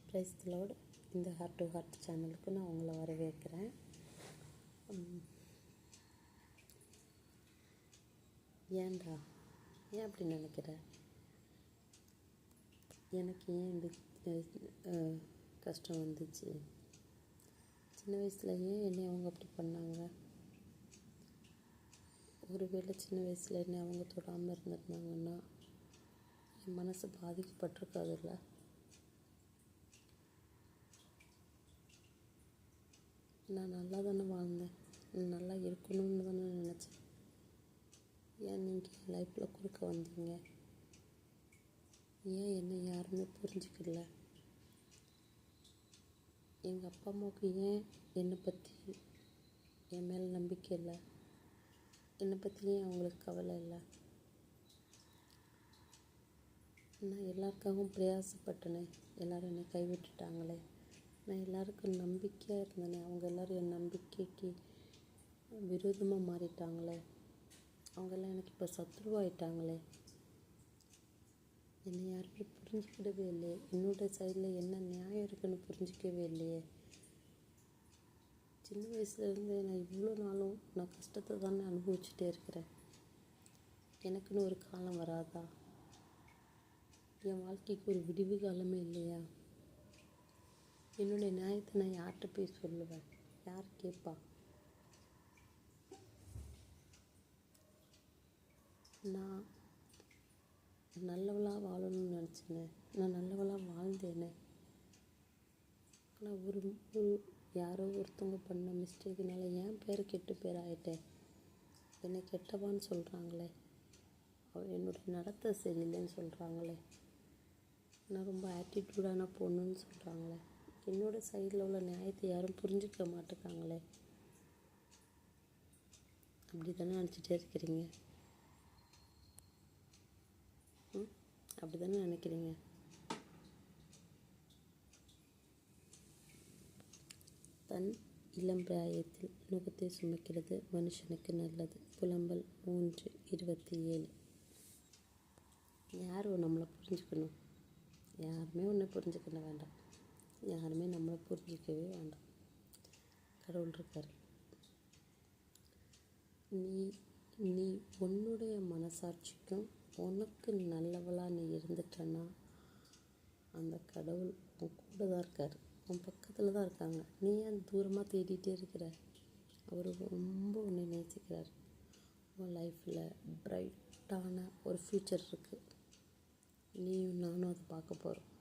Praise the Lord. இந்த hard to heart சேனலுக்கு நான் உங்களை வரவேற்கிறேன். ஏன்டா ஏன் அப்படி நினைக்கிற? எனக்கு ஏன் இந்த கஷ்டம் வந்துச்சு? சின்ன வயசில் ஏன் என்னை அவங்க அப்படி பண்ணாங்க? ஒருவேளை சின்ன வயசில் என்னை அவங்க தொடாமல் இருந்திருந்தாங்கன்னா என் மனசு பாதிக்கப்பட்டிருக்காதுல்ல. நான் நல்லா தானே வாழ்ந்தேன், நான் நல்லா இருக்கணும்னு தானே நினச்சேன். ஏன் நீங்கள் என் லைஃப்பில் குறுக்க வந்தீங்க? ஏன் என்னை யாருமே புரிஞ்சுக்கல? எங்கள் அப்பா அம்மாவுக்கு ஏன் என்னை பற்றி என் மேலே நம்பிக்கை இல்லை? என்னை பற்றி ஏன் அவங்களுக்கு கவலை இல்லை? நான் எல்லாருக்காகவும் பிரயாசப்பட்டனே, எல்லோரும் என்னை கைவிட்டுட்டாங்களே. நான் எல்லாருக்கும் நம்பிக்கையாக இருந்தேனே, அவங்க எல்லோரும் என் நம்பிக்கைக்கு விரோதமாக மாறிட்டாங்களே. அவங்கெல்லாம் எனக்கு இப்போ சத்ருவாயிட்டாங்களே. என்னை யாருமே புரிஞ்சுக்கிடவே இல்லையே. என்னோடய சைடில் என்ன நியாயம் இருக்குன்னு புரிஞ்சிக்கவே இல்லையே. சின்ன வயசுலேருந்து நான் இவ்வளோ நாளும் நான் கஷ்டத்தை தானே அனுபவிச்சுட்டே இருக்கிறேன். எனக்குன்னு ஒரு காலம் வராதா? என் வாழ்க்கைக்கு ஒரு விடிவு காலமே இல்லையா? என்னுடைய நியாயத்தை நான் யார்கிட்ட போய் சொல்லுவேன்? யார் கேட்பா? நான் நல்லவளாக வாழணும்னு நினச்சேனே, நான் நல்லவளாக வாழ்ந்தேனே. ஆனால் ஒரு யாரோ ஒருத்தவங்க பண்ண மிஸ்டேக்குனால என் பேர் கெட்டு பேர் ஆகிட்டேன். என்னை கெட்டவான்னு சொல்கிறாங்களே, என்னுடைய நடத்தை சரியில்லைன்னு சொல்கிறாங்களே, நான் ரொம்ப ஆட்டிடியூடான பொண்ணுன்னு சொல்கிறாங்களே. என்னோடய சைடில் உள்ள நியாயத்தை யாரும் புரிஞ்சிக்க மாட்டேங்காங்களே. அப்படி தானே நினச்சிட்டே இருக்கிறீங்க? அப்படி தானே நினைக்கிறீங்க? தன் இளம் பிராயத்தில் நுகத்தை சுமக்கிறது மனுஷனுக்கு நல்லது. புலம்பல் 3:27. யார் நம்மளை புரிஞ்சுக்கணும்? யாருமே ஒன்றை புரிஞ்சுக்க வேண்டாம். யாருமே நம்மளை புரிஞ்சிக்கவே வேண்டாம். கடவுள் இருக்கார். நீ உன்னுடைய மனசாட்சிக்கும் உனக்கு நல்லவளாக நீ இருந்துட்டன்னா அந்த கடவுள் உன் கூட தான் இருக்கார், உன் பக்கத்தில் தான் இருக்காங்க. நீ ஏன் தூரமாக தேடிகிட்டே இருக்கிற? அவர் ரொம்ப உன்னை நேசிக்கிறார். உன் லைஃப்பில் பிரைட்டான ஒரு ஃப்யூச்சர் இருக்குது. நீயும் நானும் அதை பார்க்க போகிறோம்.